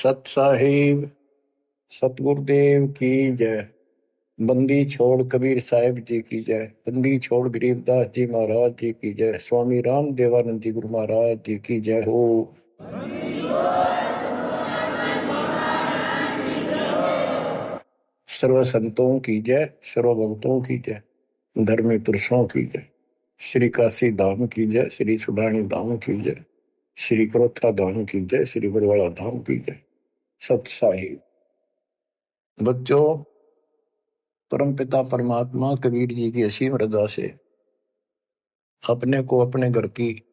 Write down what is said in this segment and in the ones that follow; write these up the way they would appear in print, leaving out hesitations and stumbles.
सत साहिब सतगुरुदेव की जय। बंदी छोड़ कबीर साहिब जी की जय। बंदी छोड़ गरीबदास जी महाराज जी की जय। स्वामी राम देवानंद जी गुरु महाराज जी की जय हो। सर्व संतों की जय, सर्व भक्तों की जय, धर्मी पुरुषों की जय। श्री काशी धाम की जय, श्री सुडानी धाम की जय, श्री क्रोथा धाम की जय, श्री बरवाड़ा धाम की जय। सत साहिब बच्चों, परमपिता परमात्मा कबीर जी की असीम रजा से अपने को अपने घर की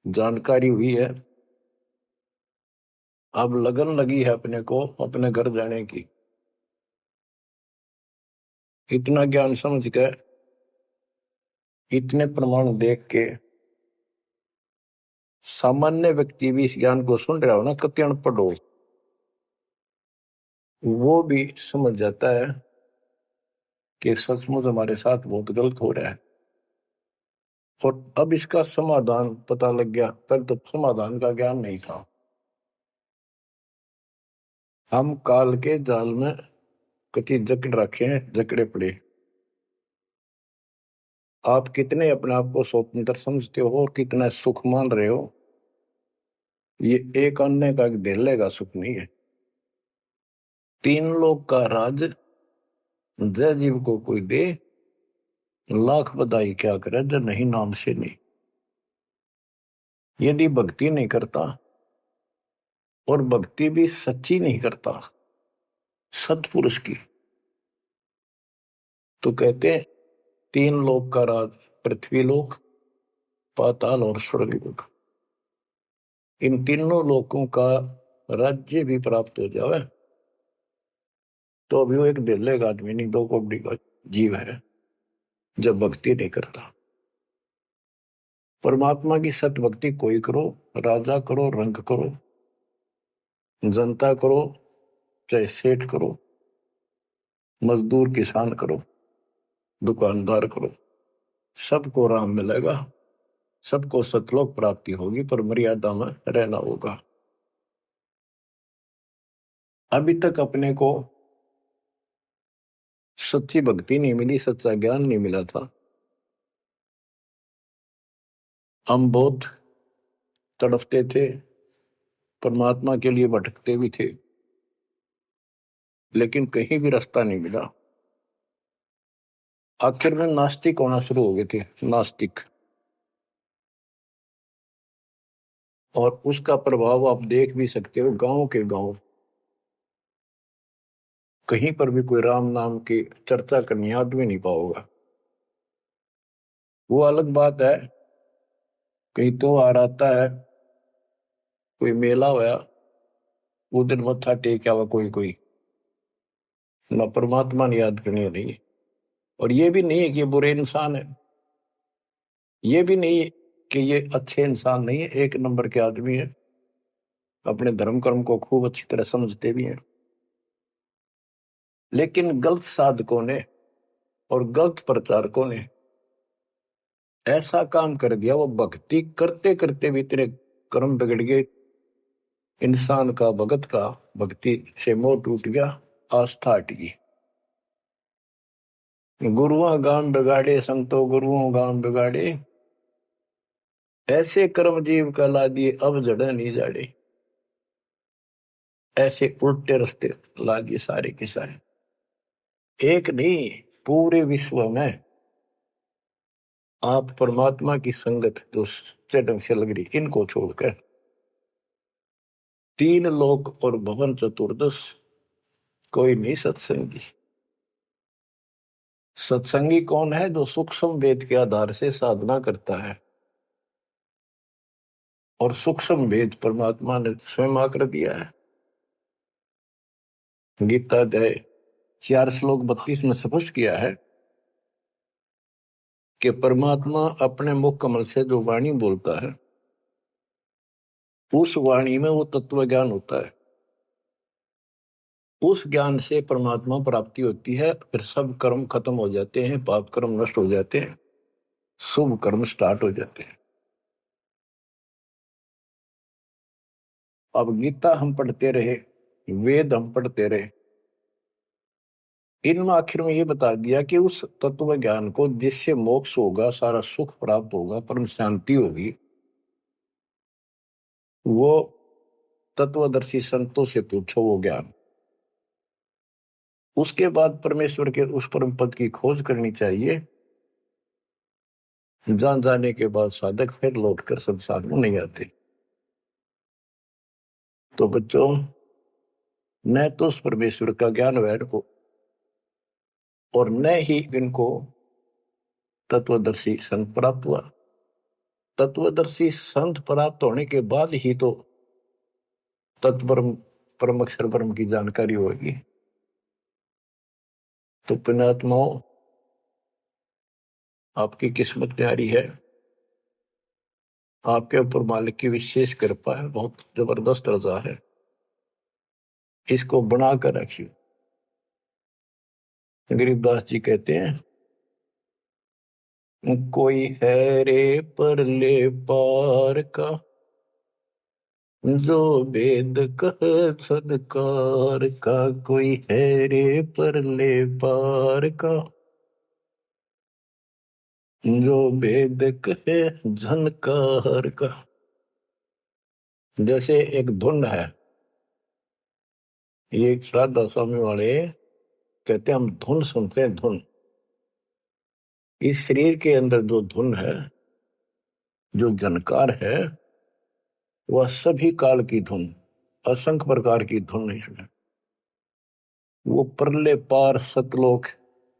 जानकारी हुई है। अब लगन लगी है अपने को अपने घर जाने की। इतना ज्ञान समझ के, इतने प्रमाण देख के सामान्य व्यक्ति भी इस ज्ञान को सुन रहा हो ना, कति अनपढ़ हो, वो भी समझ जाता है कि सचमुच हमारे साथ बहुत गलत हो रहा है। और अब इसका समाधान पता लग गया। पर तो समाधान का ज्ञान नहीं था। हम काल के जाल में कति जकड़ रखे हैं, जकड़े पड़े। आप कितने अपने आप को स्वतंत्र समझते हो और कितना सुख मान रहे हो, ये एक अन्य का धेले का सुख नहीं है। तीन लोग का राज जय जीव को कोई दे, लाख बधाई क्या करे जब नहीं नाम से नहीं। यदि भक्ति नहीं करता और भक्ति भी सच्ची नहीं करता सत्पुरुष की, तो कहते हैं तीन लोक का राज, पृथ्वी लोक, पाताल और स्वर्ग लोक, इन तीनों लोकों का राज्य भी प्राप्त हो जाए तो अभी वो एक दिल्ले का आदमी नहीं, दो कोड़ी का जीव है जब भक्ति नहीं करता। परमात्मा की सत भक्ति कोई करो, राजा करो, रंग करो, जनता करो, चाहे सेठ करो, मजदूर किसान करो, दुकानदार करो, सबको राम मिलेगा, सबको सतलोक प्राप्ति होगी, पर मर्यादा में रहना होगा। अभी तक अपने को सच्ची भक्ति नहीं मिली, सच्चा ज्ञान नहीं मिला था। हम बहुत तड़पते थे, परमात्मा के लिए भटकते भी थे, लेकिन कहीं भी रास्ता नहीं मिला। आखिर में नास्तिक होना शुरू हो गए थे, नास्तिक। और उसका प्रभाव आप देख भी सकते हो, गांव के गांव कहीं पर भी कोई राम नाम की चर्चा करनी आदमी नहीं पाओगा। वो अलग बात है, कहीं तो आ आता है, कोई मेला होया, वो दिन मत्था टेक आवा कोई कोई, ना परमात्मा ने याद करनी नहीं। और ये भी नहीं है कि ये बुरे इंसान है, ये भी नहीं है कि ये अच्छे इंसान नहीं है, एक नंबर के आदमी है, अपने धर्म कर्म को खूब अच्छी तरह समझते भी हैं। लेकिन गलत साधकों ने और गलत प्रचारकों ने ऐसा काम कर दिया, वो भक्ति करते करते भी इतने कर्म बिगड़ गए, इंसान का भगत का भक्ति से मोह टूट गया, आस्था हट गई। गुरुओं गांव बिगाड़े, संतो गुरुओं गांव बिगाड़े, ऐसे कर्म जीव का ला दिए अब जड़े नहीं जाड़े। ऐसे उल्टे रास्ते ला दिए सारे के सारे। एक नहीं, पूरे विश्व में आप परमात्मा की संगत जो सच्चे ढंग से लग रही, इनको छोड़कर तीन लोक और भवन चतुर्दश कोई नहीं सत्संगी। सत्संगी कौन है? जो सूक्ष्म वेद के आधार से साधना करता है। और सूक्ष्म वेद परमात्मा ने स्वयं आकर दिया है। गीता अध्याय 4 श्लोक 32 में स्पष्ट किया है कि परमात्मा अपने मुख कमल से जो वाणी बोलता है, उस वाणी में वो तत्व ज्ञान होता है। उस ज्ञान से परमात्मा प्राप्ति होती है, फिर सब कर्म खत्म हो जाते हैं, पाप कर्म नष्ट हो जाते हैं, शुभ कर्म स्टार्ट हो जाते हैं। अब गीता हम पढ़ते रहे, वेद हम पढ़ते रहे, इनमें आखिर में ये बता दिया कि उस तत्व ज्ञान को जिससे मोक्ष होगा, सारा सुख प्राप्त होगा, परम शांति होगी, वो तत्वदर्शी संतों से पूछो वो ज्ञान। उसके बाद परमेश्वर के उस परम पद की खोज करनी चाहिए, जहां जाने के बाद साधक फिर लौटकर संसार में नहीं आते। तो बच्चों, न तो उस परमेश्वर का ज्ञान वैर को, और न ही इनको तत्वदर्शी संत प्राप्त हुआ। तत्वदर्शी संत प्राप्त होने के बाद ही तो तत्परम परम अक्षर ब्रह्म की जानकारी होगी। तो पुण्यात्माओं, आपकी किस्मत न्यारी है, आपके ऊपर मालिक की विशेष कृपा है, बहुत जबरदस्त रजा है, इसको बनाकर रखिए। गरीबदास जी कहते हैं, कोई है रे परले पार का, जो वेद कहे सदकार का। कोई है रे परले पार का, जो वेद कहे झनकार का। जैसे एक धुन है, ये एक श्राद्धा स्वामी वाले कहते हैं, हम धुन सुनते हैं, धुन। इस शरीर के अंदर जो धुन है, जो झनकार है, वह सभी काल की धुन, असंख्य प्रकार की धुन है इसमें। वो परले पार सतलोक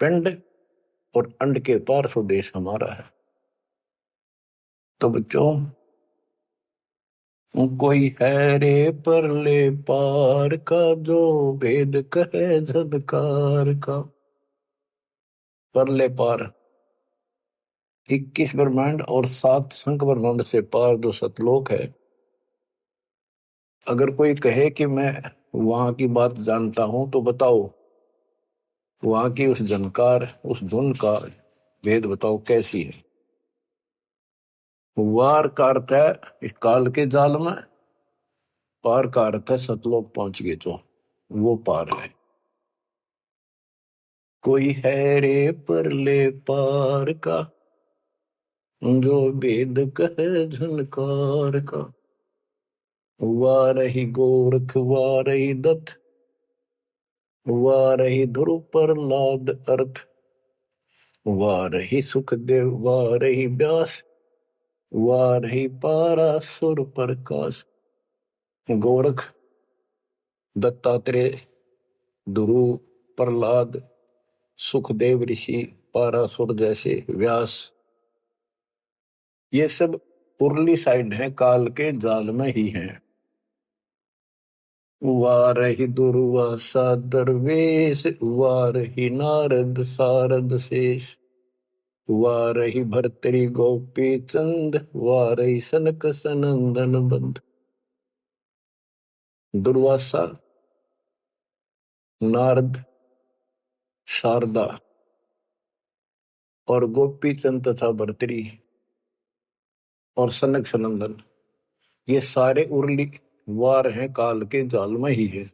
पिंड और अंड के पार स्वदेश हमारा है। तो बच्चों, कोई है रे परले पार का, जो वेद कहे झनकार का। परले पार 21 ब्रह्मांड और 7 संख्य ब्रह्मांड से पार जो सतलोक है, अगर कोई कहे कि मैं वहां की बात जानता हूं, तो बताओ वहां की उस झनकार, उस धुन का भेद बताओ कैसी है। वार का अर्थ है इस काल के जाल में, पार का अर्थ है सतलोक पहुंच गए जो, वो पार है। कोई है रे परले पार का, जो वेद कहे झनकार का। वारही गोरख वारही दत्त, वारही ध्रुव प्रहलाद अर्थ। वारही सुखदेव वारही व्यास, वारही पारासुर प्रकाश। गोरख, दत्तात्रेय, ध्रुव, प्रहलाद, सुखदेव ऋषि, पारासुर जैसे व्यास, ये सब उर्ली साइड है, काल के जाल में ही है। वारही दुर्वासा दरवेश, वारही नारद सारद शेष। वारही भर्तरी गोपी चंद, वारही सनक सनंदन बंद। दुर्वासा, नारद, शारदा और गोपी चंद तथा भर्तरी और सनक सनंदन, ये सारे उर्ली वार हैं, काल के जाल में ही है।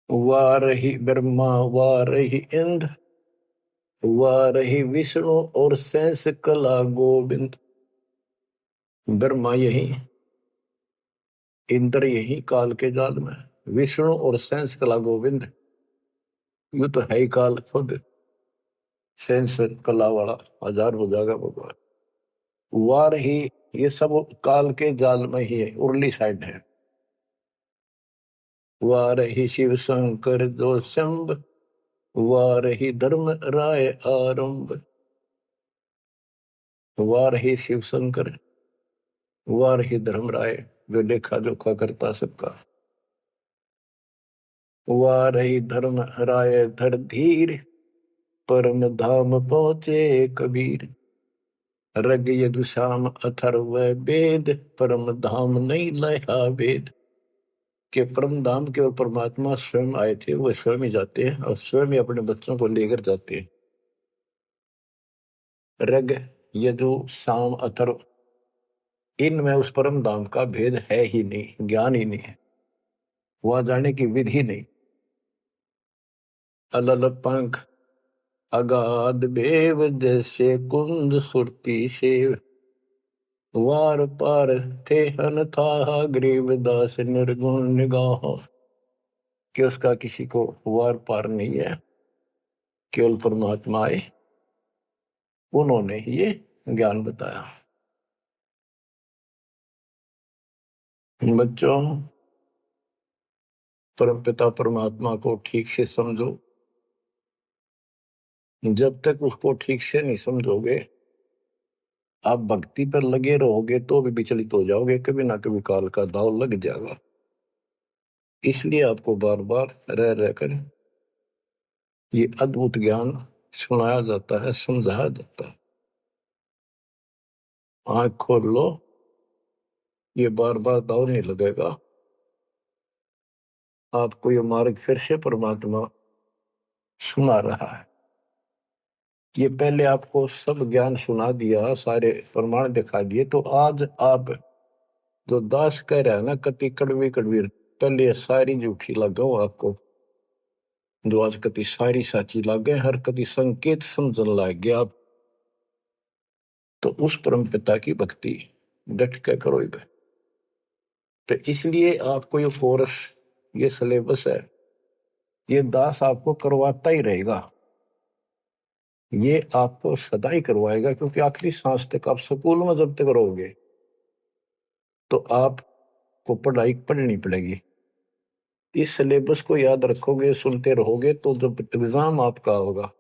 वारही ब्रह्मा वारही इंद्र, वारही विष्णु और शेष कला गोविंद। ब्रह्मा यही, इंद्र यही काल के जाल में, विष्णु और शेष कला गोविंद यू तो है ही काल खुद, शेष कला वाला हजार हो जाएगा भगवान। वार ही, ये सब काल के जाल में ही है, उर्ली साइड है। वारही शिव शंकर जो शंभ, वारही धर्म राय आरंभ। वारही शिव शंकर, वारही धर्म राय जो लेखा जोखा करता सबका। वारही धर्म राय धर धीर, परम धाम पहुंचे कबीर। रग यदुश्याम अथर्व वेद, परम धाम नहीं लया वेद। के परम धाम के और परमात्मा स्वयं आए थे, वो स्वयं ही जाते हैं और स्वयं ही अपने बच्चों को लेकर जाते हैं। रग, यदु, साम, अथर्व, इनमें उस परम धाम का भेद है ही नहीं, ज्ञान ही नहीं है, वहां जाने की विधि नहीं। अलल पंख अगाध बेव जैसे कुंद सुरती सेव, वार पार थे हन था गरीबदास निर्गुण निगाह। कि उसका किसी को वार पार नहीं है, केवल परमात्मा आए, उन्होंने ही ये ज्ञान बताया। बच्चों, परमपिता परमात्मा को ठीक से समझो। जब तक उसको ठीक से नहीं समझोगे, आप भक्ति पर लगे रहोगे तो भी विचलित हो जाओगे, कभी ना कभी काल का दाव लग जाएगा। इसलिए आपको बार बार रह रहकर ये अद्भुत ज्ञान सुनाया जाता है, समझाया जाता है। आंख खोल लो, ये बार बार दाव नहीं लगेगा। आपको ये मार्ग फिर से परमात्मा सुना रहा है। ये पहले आपको सब ज्ञान सुना दिया, सारे प्रमाण दिखा दिए, तो आज आप जो दास कह रहा है ना, कति कड़वी कड़वी, पहले ये सारी झूठी लगाओ आपको, जो आज कति सारी साची लागे, हर कति संकेत समझन लग गया आप। तो उस परम पिता की भक्ति डट के करो। तो इसलिए आपको ये कोर्स, ये सिलेबस है, ये दास आपको करवाता ही रहेगा, ये आपको सदा ही करवाएगा, क्योंकि आखिरी सांस तक आप स्कूल में जब तक रहोगे तो आपको पढ़ाई पढ़नी पड़ेगी। इस सिलेबस को याद रखोगे, सुनते रहोगे, तो जब एग्जाम आपका होगा,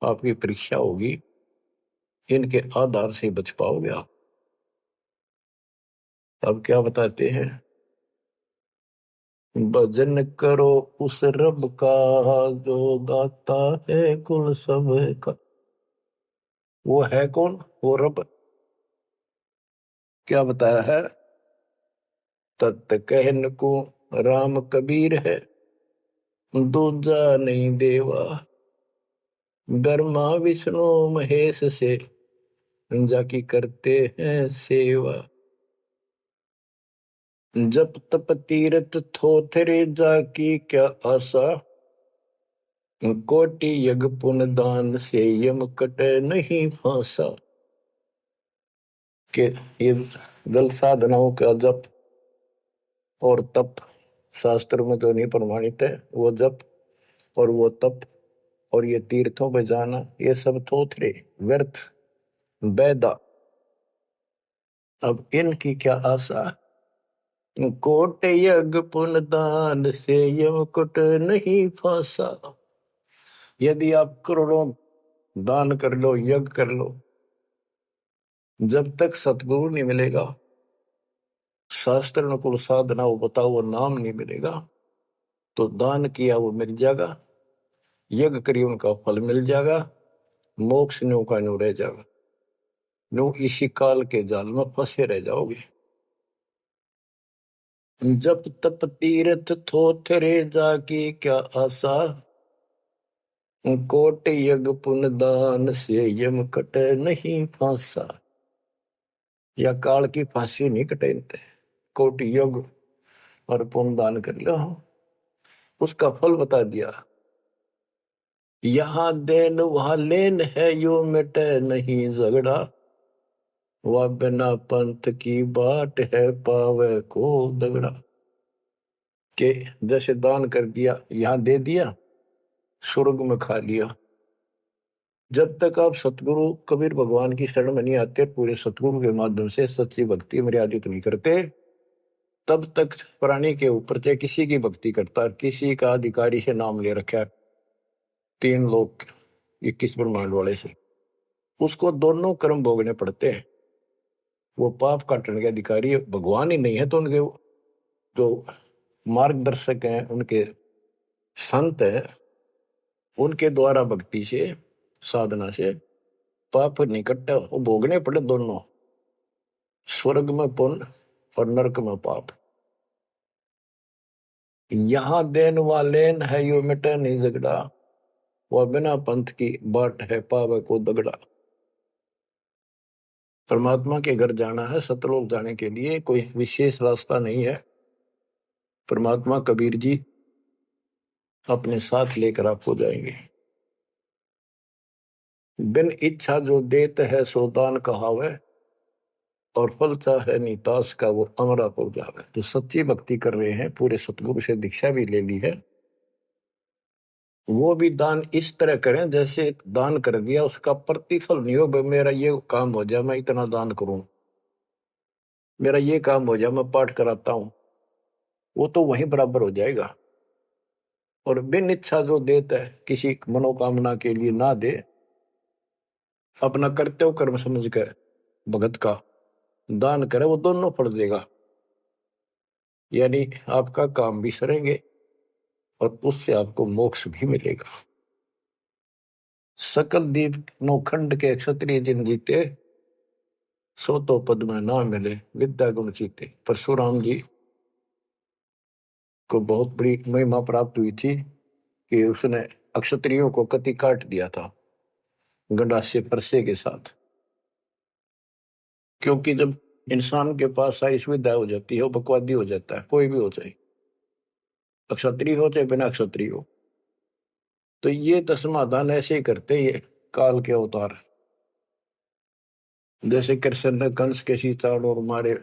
आपकी परीक्षा होगी, इनके आधार से बच पाओगे आप। अब क्या बताते हैं, भजन करो उस रब का जो दाता है कुल सब का। वो है कौन? वो रब। क्या बताया है? तत् कहन को राम कबीर है, दूजा नहीं देवा, ब्रह्मा विष्णु महेश से जाकी करते हैं सेवा। जप तप तीरथ थोथरे जाकी क्या आशा, कोटि यज्ञ पुण्य दान से यम कटे नहीं फांसा। के ये जल साधनाओं का जप और तप शास्त्र में जो नहीं प्रमाणित है, वो जप और वो तप और ये तीर्थों पे जाना, ये सब थोथरे व्यर्थ बैदा। अब इनकी क्या आशा? कोट यज्ञ पुण्य दान से यम कुट नहीं फांसा। यदि आप करोड़ों दान कर लो, यज्ञ कर लो, जब तक सतगुरु नहीं मिलेगा, शास्त्र अनुकूल साधना वो बताओ वो नाम नहीं मिलेगा, तो दान किया वो मिल जाएगा, यज्ञ करिए उनका फल मिल जाएगा, मोक्ष न्यू का न्यू रह जाएगा, न्यू इसी काल के जाल में फंसे रह जाओगे। जप तप तीर्थ थोथरे जाकी क्या आशा, कोट यज्ञ पुण्य दान से यम कटे नहीं फांसा। या काल की फांसी नहीं कटेते, कोटि यज्ञ और पुण्य दान कर लो, उसका फल बता दिया। यहां देन वहां लेन है, यो मिटे नहीं झगड़ा, वह बिना पंथ की बाट है पावे को दगड़ा। के जैसे दान कर दिया, यहां दे दिया, स्वर्ग में खा लिया। जब तक आप सतगुरु कबीर भगवान की शरण में नहीं आते, पूरे सतगुरु के माध्यम से सच्ची भक्ति मर्यादित नहीं करते, तब तक प्राणी के ऊपर चाहे किसी की भक्ति करता, किसी का अधिकारी से नाम ले रखा, 3 लोग 21 ब्रह्मांड वाले से, उसको दोनों कर्म भोगने पड़ते हैं। वो पाप काटने के अधिकारी भगवान ही नहीं है, तो उनके जो मार्गदर्शक हैं, उनके संत है, उनके द्वारा भक्ति से साधना से पाप नहीं कटता, वो भोगने पड़े दोनों, स्वर्ग में पुण्य और नरक में पाप। यहां देन वालेन है, यो मिटे नहीं झगड़ा, वह बिना पंथ की बाट है पावे को दगड़ा। परमात्मा के घर जाना है, सतलोक जाने के लिए कोई विशेष रास्ता नहीं है। परमात्मा कबीर जी अपने साथ लेकर आपको जाएंगे। बिन इच्छा जो देत है सो दान कहावे, और फल चाहे नीतास का वो अमरा पुर जावे। जो सच्ची भक्ति कर रहे हैं, पूरे सतगुरु से दीक्षा भी ले ली है, वो भी दान इस तरह करें जैसे दान कर दिया उसका प्रतिफल नहीं हो। मेरा ये काम हो जाए मैं इतना दान करूं, मेरा ये काम हो जाए मैं पाठ कराता हूं, वो तो वहीं बराबर हो जाएगा। और बिन इच्छा जो देता है, किसी मनोकामना के लिए ना दे, अपना कर्तव्य कर्म समझ कर भगत का दान करे, वो दोनों फल देगा। यानी आपका काम भी सरेंगे और उससे आपको मोक्ष भी मिलेगा। सकल दीप नौखंड के क्षत्रिय जिन जीते, सो तो पद में ना मिले विद्या गुण जीते। परशुराम जी को बहुत बड़ी महिमा प्राप्त हुई थी कि उसने अक्षत्रियों को कति काट दिया था गंडासे परसे के साथ। क्योंकि जब इंसान के पास सारी सुविधा हो जाती है, वो बकवादी हो जाता है, कोई भी हो चाहे, अक्षत्रिय हो चाहे बिना क्षत्रिय हो। तो ये समाधान ऐसे ही करते, ये काल के अवतार। जैसे कृष्ण ने कंस के सीताड़ और मारे,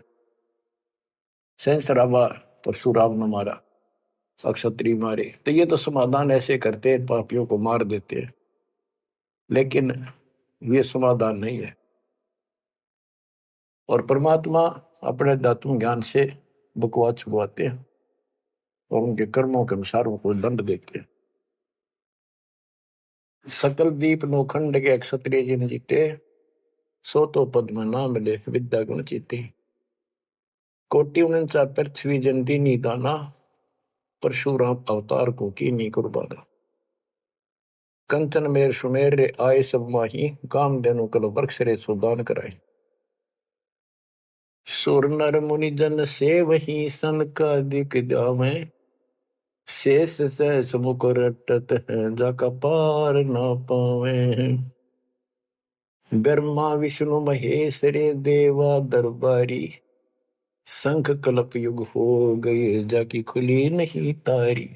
सहस्रावा परशुराम ने मारा, अक्षत्रिय मारे, तो ये तो समाधान ऐसे करते हैं, पापियों को मार देते हैं। लेकिन ये समाधान नहीं है। और परमात्मा अपने दातुम ज्ञान से बकवाद छुपाते हैं और उनके कर्मों के अनुसार उनको दंड देते हैं। सकल दीप नौखंड के क्षत्रिय जिन जीते, सो तो पद में ना मिले विद्या गुण जीते। कोटि उनचा पृथ्वी जंती निदाना, परशुराम अवतार को की नी कुर्बाना। कंचन मेर सुमेर रे आए सब माही, काम देनु कल वृक्ष रे सुदान कराए। सुर नर मुनि जन से वही सन का दिख जावे, शेष सहस मुख रटत है जाका पार ना पावे। ब्रह्मा विष्णु महेश रे देवा दरबारी, संख कल्प युग हो गए जाकी खुली नहीं तारी।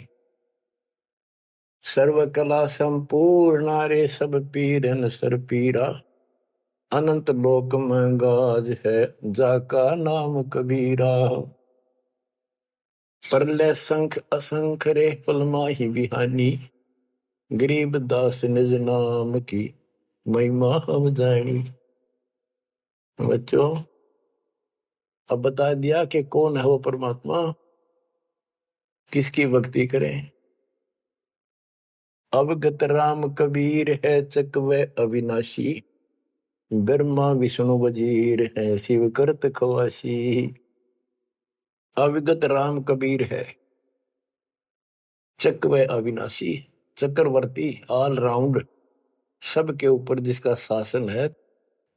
सर्व कला संपूर्ण रे सब पीरन सर पीरा, अनंत लोक में गाज है जाका नाम कबीरा। परले संख असंख रे पलमाही बिहानी, गरीब दास निज नाम की महिमा हम जानी। बच्चों, अब बता दिया कि कौन है वो परमात्मा, किसकी भक्ति करें। अवगत राम कबीर है चकवे अविनाशी, ब्रह्मा विष्णु वजीर है शिव करत खवासी। अविगत राम कबीर है, चकवे अविनाशी, चक्रवर्ती, ऑल राउंड, सबके ऊपर जिसका शासन है,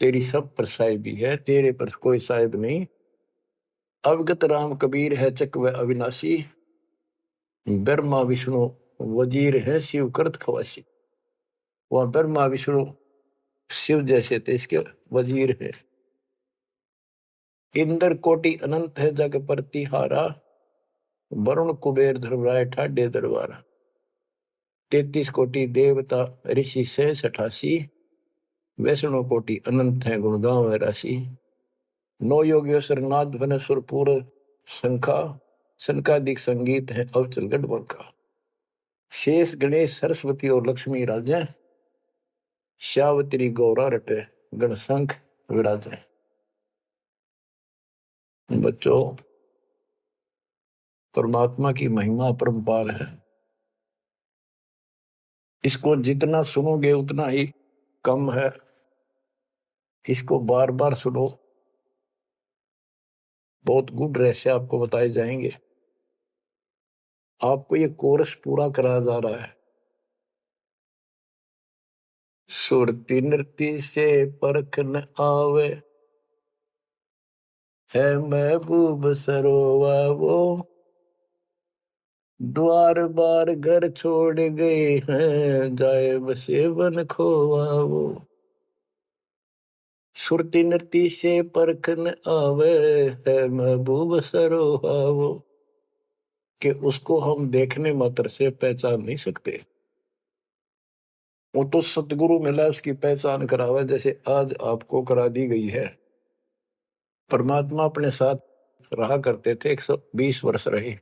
तेरी सब पर साहिबी है, तेरे पर कोई साहिब नहीं। अवगत राम कबीर है चकवे अविनाशी, ब्रह्मा विष्णु वजीर है शिव करत खवासी। वह ब्रह्मा विष्णु शिव जैसे थे, इसके वजीर है। इंद्र कोटि अनंत है जग प्रतिहारा, वरुण कुबेर धर्मराय ठाडे दरबारा। 33 कोटि देवता ऋषि से 88, वैष्णो कोटि अनंत है गुण गाँव राशि। 9 योगेश्वर नाद वन सुरपुर शंखा, शंकादिक संगीत है अवचल गढ़। शेष गणेश सरस्वती और लक्ष्मी राजे, श्यावत्री गौरा रटे गण शंख विराजे। बच्चों, परमात्मा की महिमा अपरंपार है। इसको जितना सुनोगे उतना ही कम है। इसको बार बार सुनो, बहुत गुड रहस्य आपको बताए जाएंगे। आपको ये कोर्स पूरा कराया जा रहा है। सुरती नृत्य से परख न आवे, है महबूब सरोवा वो, द्वार बार घर छोड़ गए हैं, जाए बसे वन खोवा वो। सुरती नृती से परखन आवे है महबूब सरोहावो, कि उसको हम देखने मात्र से पहचान नहीं सकते। वो तो सतगुरु मिला उसकी पहचान करावे, जैसे आज आपको करा दी गई है। परमात्मा अपने साथ रहा करते थे, 120 वर्ष रहे,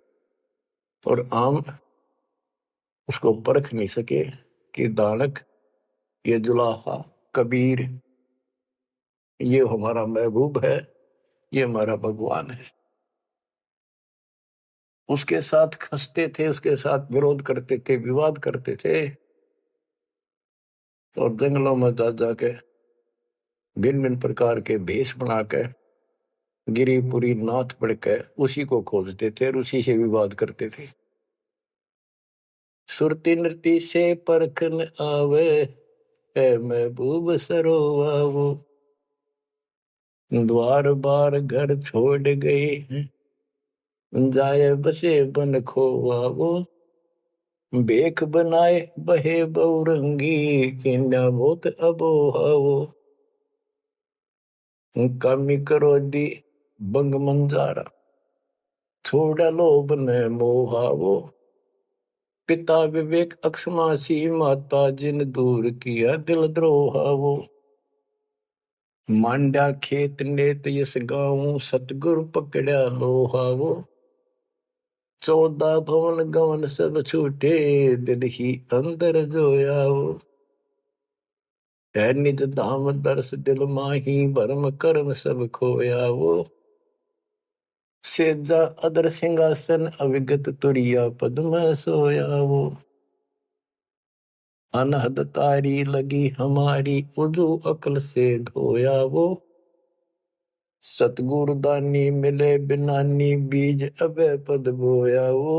और आम उसको परख नहीं सके कि दानक, ये जुलाहा, कबीर, ये हमारा महबूब है, ये हमारा भगवान है। उसके साथ खसते थे, उसके साथ विरोध करते थे, विवाद करते थे, और जंगलों में जा जाके भिन्न भिन्न प्रकार के भेष बनाकर गिरिपुरी नाथ पढ़कर उसी को खोजते थे और उसी से विवाद करते थे। सुरती नृती से परखन आवे है महबूब सरोवावो, द्वार बार घर छोड़ गए जाए बसे बन खोवावो, बेख बनाए बहे बहुरंगी किन्या बहुत अबोहावो, कामी करोदी बंग मंजारा छोड़ा लोभ न मोहावो, पिता विवेक अक्षमासी माता जिन दूर किया दिल द्रोहावो, मांडा खेत नेत यस गाऊं सतगुरु पकड़ा लोहावो, 14 भवन गवन सब छूटे दिल ही अंदर जोयावो, है निज धाम दर्श दिल माही भरम कर्म सब खोयावो, सेजा अदर सिंहासन अविगत तुरिया पद में सोयावो, अनहद तारी लगी हमारी उजू अकल से धोयावो, सतगुरु दानी मिले बिनानी बीज अभय पद बोयावो,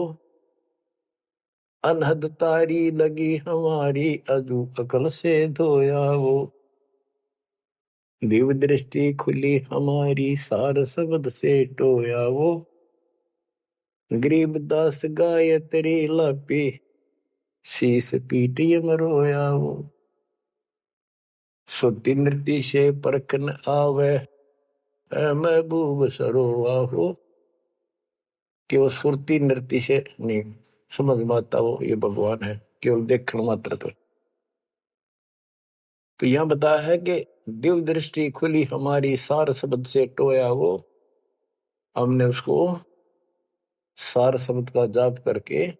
अनहद तारी लगी हमारी अजू अकल से धोयावो, दिव्य दृष्टि खुली हमारी सार शब्द से टोयावो, गरीब दास गाय तेरी लापी शीस पीटिय मरोयावो, सुती नृति से परखन आवे है महबूब सरोवाहो, कि वो सुरती नृति से नहीं समझ में आता वो ये भगवान है, केवल देखण मात्र। तो यहां बताया है कि दिव्य दृष्टि खुली हमारी सार शब्द से टोया वो, हमने उसको सार शब्द का जाप करके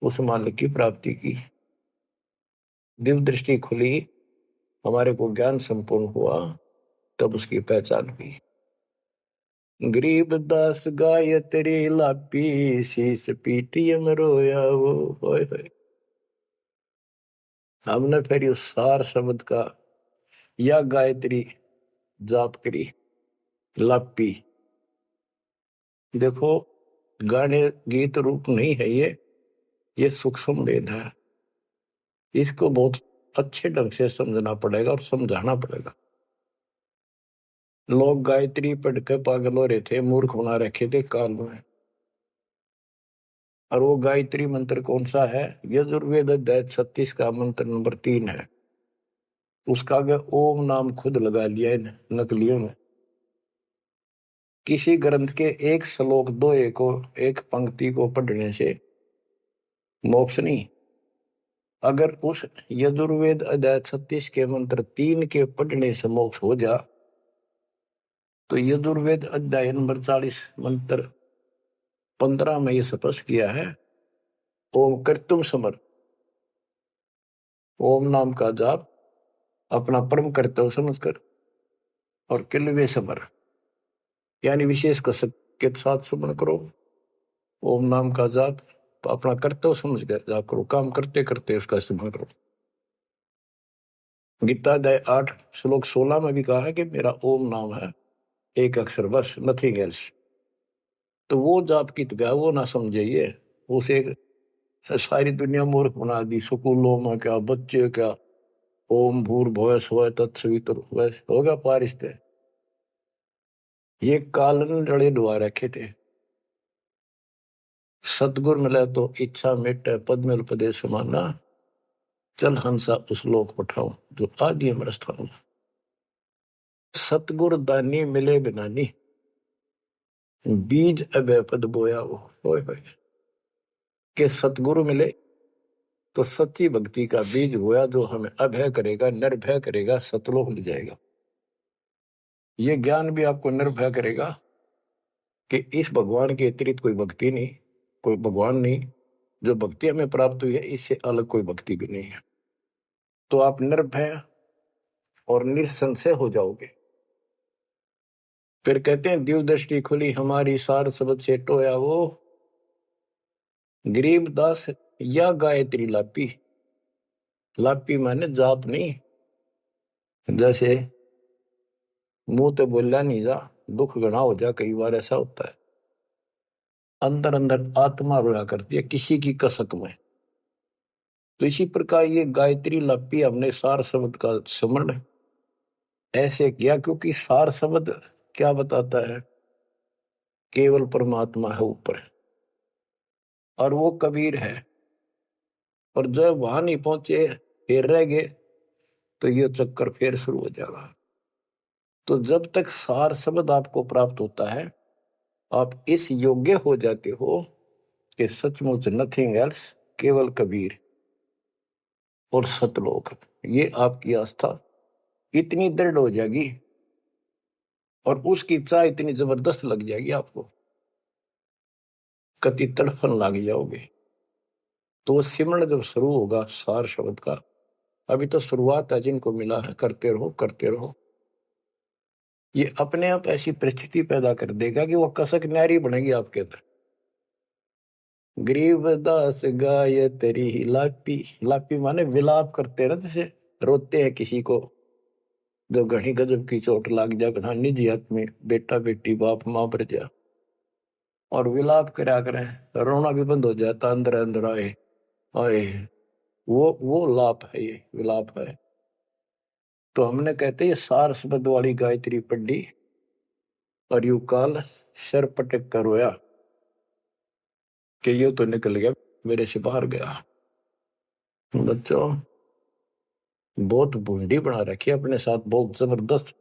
उस मालिक की प्राप्ति की। दिव्य दृष्टि खुली, हमारे को ज्ञान संपूर्ण हुआ, तब उसकी पहचान हुई। गरीब दास गाय तेरी लापी शीस पीटियम रोया वो, होय होय। हमने फिर उस सार शब्द का या गायत्री जाप करी, लापी। देखो गाने गीत रूप नहीं है ये सूक्ष्म वेद है, इसको बहुत अच्छे ढंग से समझना पड़ेगा और समझाना पड़ेगा। लोग गायत्री पढ़ के पागल हो रहे थे, मूर्ख बना रखे थे काल में। और वो गायत्री मंत्र कौन सा है? यजुर्वेद अध्याय 36 का मंत्र नंबर 3 है। उसका आगे ओम नाम खुद लगा लिया इन नकलियों ने। किसी ग्रंथ के एक श्लोक दोहे को, एक पंक्ति को पढ़ने से मोक्ष नहीं। अगर उस यजुर्वेद अध्याय 36 के मंत्र 3 के पढ़ने से मोक्ष हो जा, तो यजुर्वेद अध्याय नंबर 40 मंत्र 15 में ये स्पष्ट किया है, ओम कर्तुम समर, ओम नाम का जाप अपना परम कर्तव्य समझकर, और किलवे समर यानी विशेष कसक के साथ सुमन करो। ओम नाम का जाप अपना कर्तव्य समझ कर जाप करो, काम करते करते उसका इस्तेमाल करो। गीता अध्याय 8 श्लोक 16 में भी कहा है कि मेरा ओम नाम है, एक अक्षर बस, नथिंग एल्स। तो वो जाप की गया वो ना समझिए, उसे सारी दुनिया मूर्ख बना दी। स्कूलों में क्या, बच्चे क्या, ओम भूर्भुवः स्वः तत्सवितुर्वरेण्यं होगा पारिस्ते, ये कालन रड़े डुआ रखे थे। सतगुर मिले तो इच्छा मिटे पद मिल पदे समाना, चल हंसा उस लोक पठाऊं जो आदि अमर स्थान। सतगुर दानी मिले बिनानी, बीज अभय पद बोया वो। होय होय, के सतगुरु मिले तो सच्ची भक्ति का बीज बोया, जो हमें अभय करेगा, निर्भय करेगा, सतलोक ले जाएगा। ये ज्ञान भी आपको निर्भय करेगा कि इस भगवान के अतिरिक्त कोई भक्ति नहीं, कोई भगवान नहीं। जो भक्ति हमें प्राप्त हुई है, इससे अलग कोई भक्ति भी नहीं है। तो आप निर्भय और निसंशय हो जाओगे। फिर कहते हैं दिव्य दृष्टि खुली हमारी, सार शब्द से टोया वो, गरीब दास या गायत्री लापी। लापी माने जाप नहीं, जैसे मुंह तो बोला नहीं जा, दुख घना हो जा, कई बार ऐसा होता है। अंदर अंदर आत्मा रोया करती है किसी की कसक में। तो इसी प्रकार ये गायत्री लापी हमने सार शब्द का स्मरण ऐसे किया, क्योंकि सार शब्द क्या बताता है? केवल परमात्मा है ऊपर, और वो कबीर है। और जब वहां नहीं पहुंचे, फिर रह गए, तो ये चक्कर फिर शुरू हो जाएगा। तो जब तक सार शब्द आपको प्राप्त होता है, आप इस योग्य हो जाते हो कि सचमुच नथिंग एल्स, केवल कबीर और सतलोक। ये आपकी आस्था इतनी दृढ़ हो जाएगी और उसकी चाह इतनी जबरदस्त लग जाएगी आपको, कति तड़फन लग जाओगे। तो वो सिमरण जब शुरू होगा सार शब्द का, अभी तो शुरुआत है, जिनको मिला है करते रहो करते रहो। ये अपने आप ऐसी परिस्थिति पैदा कर देगा कि वो कसक न्यारी बनेगी आपके अंदर। गरीबदास गाय तेरी ही लापी। लापी माने विलाप करते हैं ना, जैसे रोते हैं किसी को जो घनी गजब की चोट लाग जा, घना निजी आदमी, बेटा बेटी बाप मां पर जा, और विलाप करा करें, रोना भी बंद हो जाता, अंदर अंदर आए आए। वो लाप है, ये विलाप है। तो हमने कहते ये सार शब्द वाली गायत्री पढ़ी और यू काल सर पटक कर रोया कि ये तो निकल गया, मेरे से बाहर गया। बच्चों, बहुत बूंदी बना रखी है अपने साथ, बहुत जबरदस्त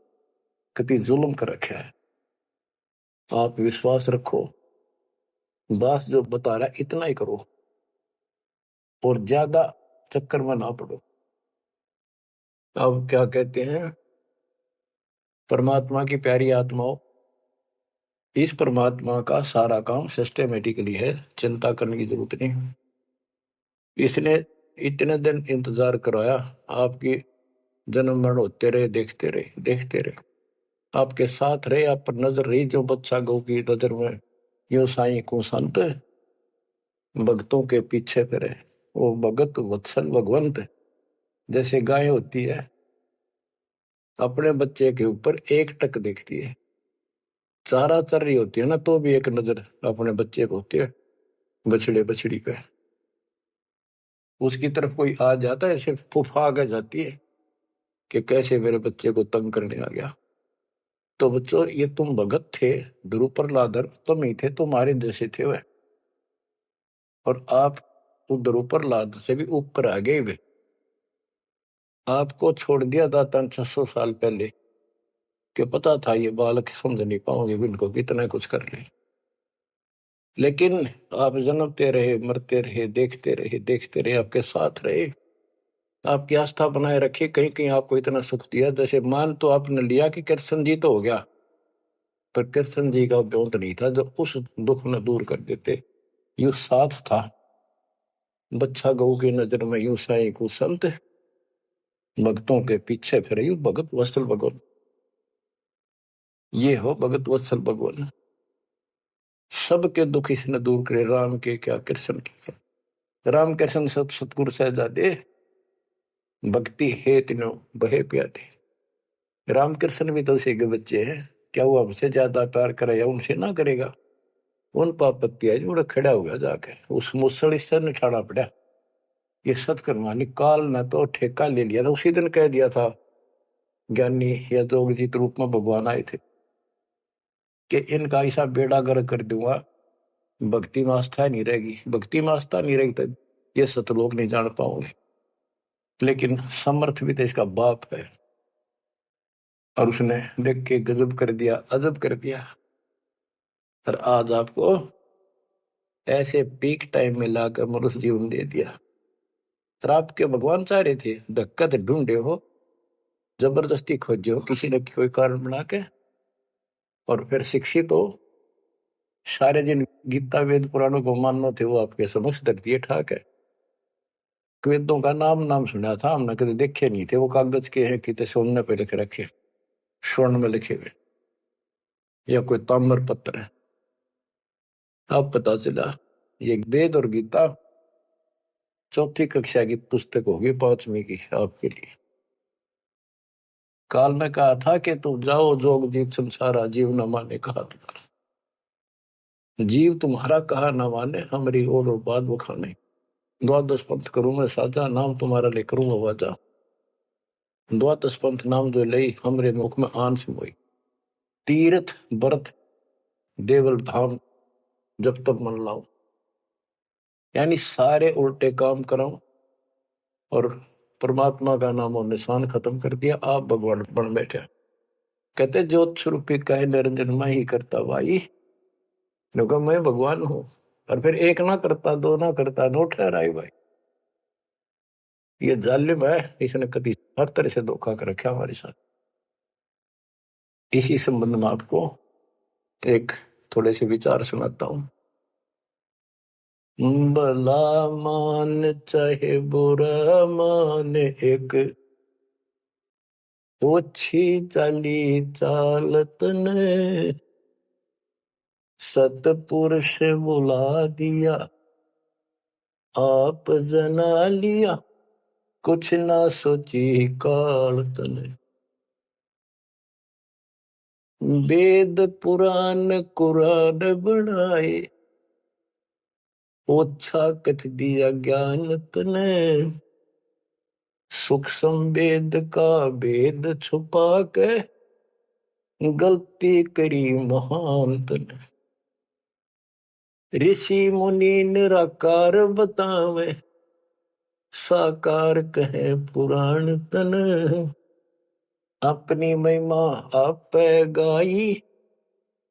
कति जुल्म कर रखा है। आप विश्वास रखो, दास जो बता रहा है इतना ही करो और ज्यादा चक्कर में ना पड़ो। अब क्या कहते हैं, परमात्मा की प्यारी आत्माओं, इस परमात्मा का सारा काम सिस्टमेटिकली है, चिंता करने की जरूरत नहीं। इसने इतने दिन इंतजार कराया, आपकी जन्म मरण होते रहे, देखते रहे देखते रहे, आपके साथ रहे, आप पर नजर रही, जो बच्चा गौ की नजर में यो साई को संत भक्तों के पीछे फिरे। वो भगत वत्सल भगवंत, जैसे गाय होती है अपने बच्चे के ऊपर एक टक देखती है, चारा चर रही होती है ना, तो भी एक नजर अपने बच्चे को होती है, बछड़े बछड़ी पे। उसकी तरफ कोई आ जाता है, सिर्फ फुफा आ जाती है कि कैसे मेरे बच्चे को तंग करने आ गया। तो बच्चों, ये तुम भगत थे, ध्रुव प्रहलादर तुम ही थे, तुम्हारे जैसे थे वह, और आप तो ध्रुव प्रहलाद से भी ऊपर आ गए वे। आपको छोड़ दिया था 600 साल पहले, कि पता था ये बालक समझ नहीं पाओगे, इनको कितना कुछ कर ले। लेकिन आप जन्मते रहे, मरते रहे, देखते रहे, आपके साथ रहे, आपकी आस्था बनाए रखी, कहीं कहीं आपको इतना सुख दिया। जैसे मान तो आपने लिया कि कृष्ण जी तो हो गया, पर कृष्ण जी का ब्योंत नहीं था जो उस दुख न दूर कर देते। यू साथ था, बच्चा गऊ की नजर में यू साई को संत भक्तों के पीछे फिरे, यू भगत वत्सल भगवान। ये हो भगत वत्सल भगवान, सबके दुख इसने दूर करे, राम के क्या कृष्ण के क्या। राम कृष्ण सतगुरु सहजादे, भक्ति है तीनों बहे प्यादे। रामकृष्ण भी तो उसी के बच्चे हैं, क्या वो हमसे ज्यादा प्यार करेगा? उनसे ना करेगा। उन पापत्ती है जो खड़ा हो गया जाके, उस मुसल से निठाना पड़ा। ये सतकर्मा काल ने तो ठेका ले लिया था, उसी दिन कह दिया था ज्ञानी या जोगजीत रूप में भगवान आए थे कि इनका ऐसा बेड़ा गर्क कर दूंगा, भक्ति में आस्था नहीं रहेगी, भक्ति में आस्था नहीं रहेगी तो ये सतलोक नहीं जान पाओगे। लेकिन समर्थ भी तो इसका बाप है, और उसने देख के गजब कर दिया, अजब कर दिया। और आज आपको ऐसे पीक टाइम में लाकर मनुष्य जीवन दे दिया। और आपके भगवान चाह रहे थे धक्का तो ढूंढे हो, जबरदस्ती खोजे हो किसी न कोई कारण बना के, और फिर शिक्षित हो, सारे जिन गीता वेद पुराणों को मानना थे वो आपके समक्ष रख दिए ठाक है। वेदों का नाम नाम सुना था हमने, कभी देखे नहीं थे। वो कागज के हैं, कितने सोने पे लिखे रखे, स्वर्ण में लिखे हुए, या कोई ताम्र पत्र है। अब पता चला ये वेद और गीता चौथी कक्षा की पुस्तक होगी, 5वीं की आपके लिए। काल ने कहा था कि तुम जाओ जोग जीत संसारा, जीव न माने कहा तुम्हारा। जीव तुम्हारा कहा न माने, हमारी ओर और बात बखाने। द्वादश पंथ करूं मैं साजा, नाम तुम्हारा ले करूं आवाजा। द्वादश पंथ नाम जो लई, हमरे मुख में आन से मोई। तीर्थ व्रत देवल धाम, जब तक मन लाऊं। यानी सारे उल्टे काम कराऊं और परमात्मा का नाम और निशान खत्म कर दिया, आप भगवान बन बैठे। कहते ज्योत स्वरूपी कहे निरंजन मैं ही करता भाई, क्योंकि मैं भगवान हूं। और फिर एक ना करता, दो ना करता, नो ठहराई भाई। ये जालिम है, इसने कभी हर तरह से धोखा कर रखा हमारे साथ। इसी संबंध में आपको एक थोड़े से विचार सुनाता हूं। भला मान चाहे बुरा मान, एक ओछी चाली चालत ने सतपुरुष बुला दिया, आप जना लिया, कुछ ना सोची काल तने। वेद पुराण कुरान बनाए, ओछा कथ दिया ज्ञान तने। सूक्ष्म वेद का भेद छुपा के, गलती करी महान तने। ऋषि मुनि निराकार बतावे, साकार कहे पुराण तन। अपनी महिमा आप गाई,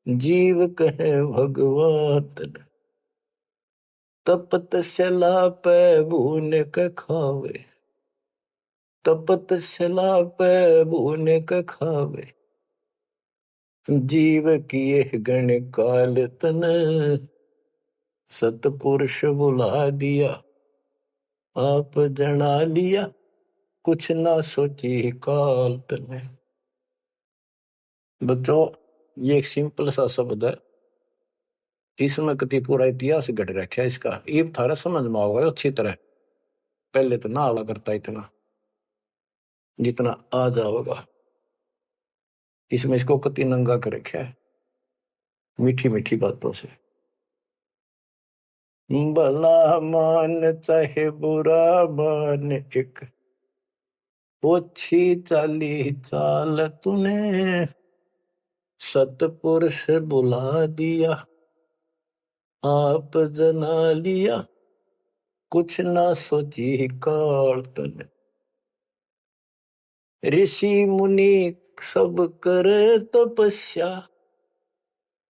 जीव कहे भगवान तन। तपत सला पे भून के खावे, तपत सला पे भून के खावे। जीव किए गण काल तन, सतपुरुष बुला दिया, आप जना लिया, कुछ ना सोची काल तने। बच्चों, ये एक सिंपल सा शब्द है, इसमें कति पूरा इतिहास घट रखा है इसका। ये थारा समझ में आओगे अच्छी तरह। पहले तो ना आवा करता इतना जितना आ जाओगा। इसमें इसको कति नंगा कर रखा है मीठी मीठी बातों से। भला मान चाहे बुरा मान, एक ओछी चाली चाल तूने। सतपुरुष बुला दिया, आप जना लिया, कुछ ना सोची काल तने। ऋषि मुनि सब करे तपस्या,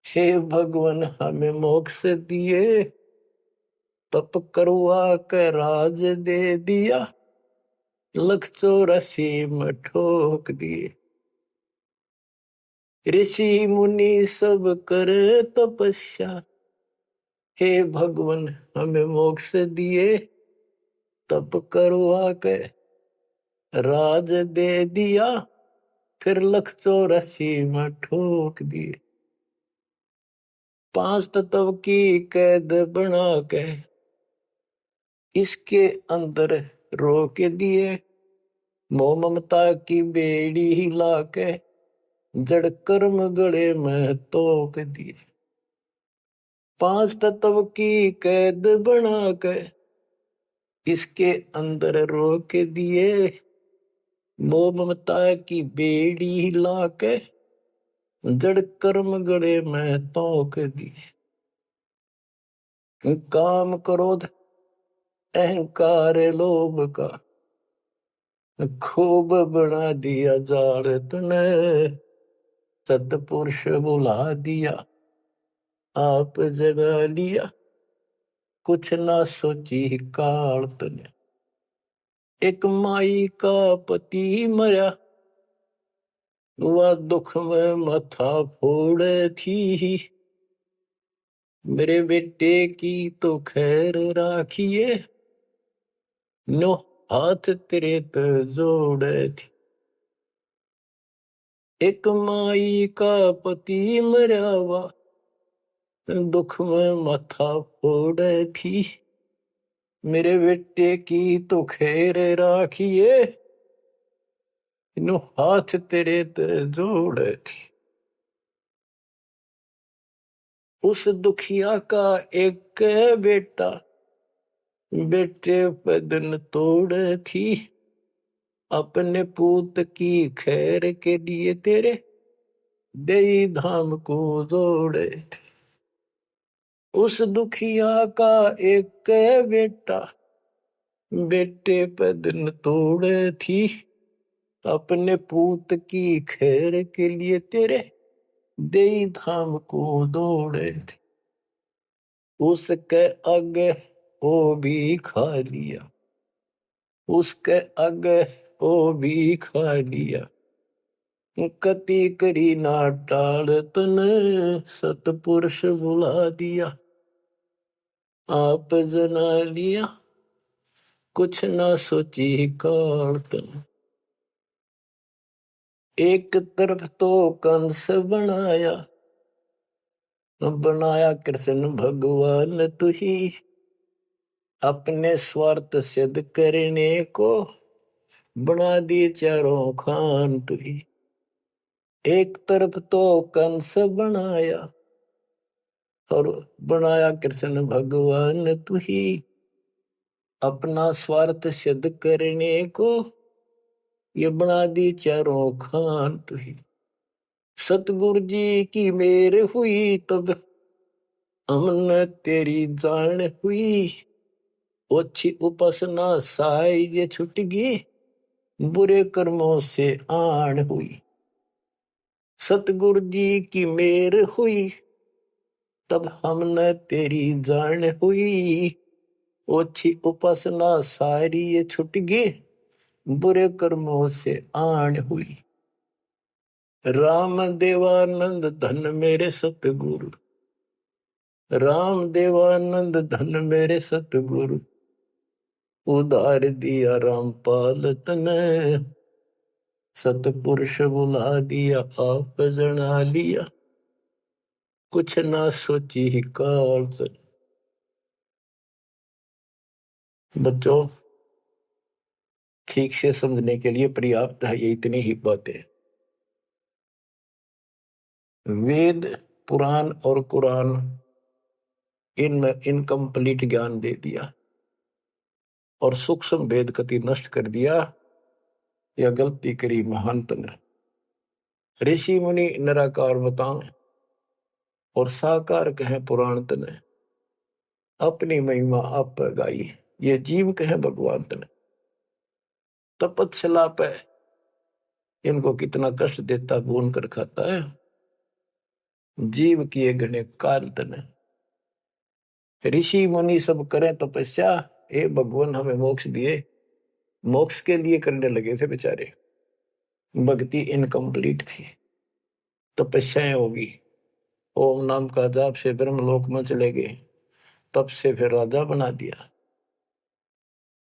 हे भगवान हमें मोक्ष दिए। तप करवा के राज दे दिया, 184 में ठोक दिए। ऋषि मुनि सब करे तपस्या, हे भगवान हमें मोक्ष दिए। तप करवा के राज दे दिया, फिर 184 में ठोक दिए। 5 तत्व की कैद बना के इसके अंदर रोक दिए। मोह ममता की बेड़ी हिला के जड़ कर्म गले में तोक दिए। 5 तत्व की कैद बना के इसके अंदर रोक दिए। मोह ममता की बेड़ी हिला के जड़ कर्म गले में तोक दिए। काम क्रोध अहंकार लोभ का खूब बना दिया जाड़ तने, सतपुरुष बुला दिया, आप जगा लिया, कुछ ना सोची काल तने। एक माई का पति मरा, वह दुख में माथा फोड़े थी, मेरे बेटे की तो खैर राखिए, नो हाथ तेरे पे जोड़े थी। एक माई का पति मरा, वह दुख में माथा फोड़े थी, मेरे बेटे की तो खैर राखिए, नो हाथ तेरे पे जोड़े थी। उस दुखिया का एक बेटा, बेटे पे दिन तोड़े थी, अपने पूत की खैर के लिए तेरे देई धाम को जोड़े थे। उस दुखिया का एक बेटा, बेटे पे दिन तोड़े थी, अपने पूत की खैर के लिए तेरे देई धाम को दौड़े थे। उसके आगे वो भी खा लिया, उसके आगे वो भी खा लिया, कति करी ना टाल तने, सतपुरुष बुला दिया, आप जना लिया, कुछ ना सोची काल तने। एक तरफ तो कंस बनाया, बनाया कृष्ण भगवान तू ही, अपने स्वार्थ सिद्ध करने को बना दी चारों खान तू ही। एक तरफ तो कंस बनाया, और बनाया कृष्ण भगवान तू ही, अपना स्वार्थ सिद्ध करने को ये बना दी चारों खान तू ही। सतगुरु जी की मेर हुई तब हमने तेरी जान हुई, ओछी उपासना साई ये छुटगी, बुरे कर्मों से आन हुई। सतगुरु जी की मेर हुई तब हमने तेरी जान हुई, ओछी उपासना सारी ये छुटगी, बुरे कर्मों से आन हुई। राम देवानंद धन मेरे सतगुरु, राम देवानंद धन मेरे सतगुरु, उधार दिया रामपाल तने, सतपुरुष बुला दिया, आप जना लिया, कुछ ना सोची ही काल तने। बच्चों, ठीक से समझने के लिए पर्याप्त है ये इतनी ही बातें। वेद, पुराण और कुरान, इनमें इनकम्प्लीट ज्ञान दे दिया और सूक्ष्म भेद कति नष्ट कर दिया, या गलती करी महंत ने। ऋषि मुनि निराकार बताएं और साकार कहें पुराण तने, अपनी महिमा आप गाई, ये जीव कहें भगवान तने। तपस्या पे इनको कितना कष्ट देता, भून कर खाता है, जीव किए गणे काल तने। ऋषि मुनि सब करें तपस्या, हे भगवान हमें मोक्ष दिए, मोक्ष के लिए करने लगे थे बेचारे, भक्ति इनकम्प्लीट थी, तपस्याएं होगी, ओम नाम का जाप से ब्रह्मलोक में चले गए, तब से फिर राजा बना दिया,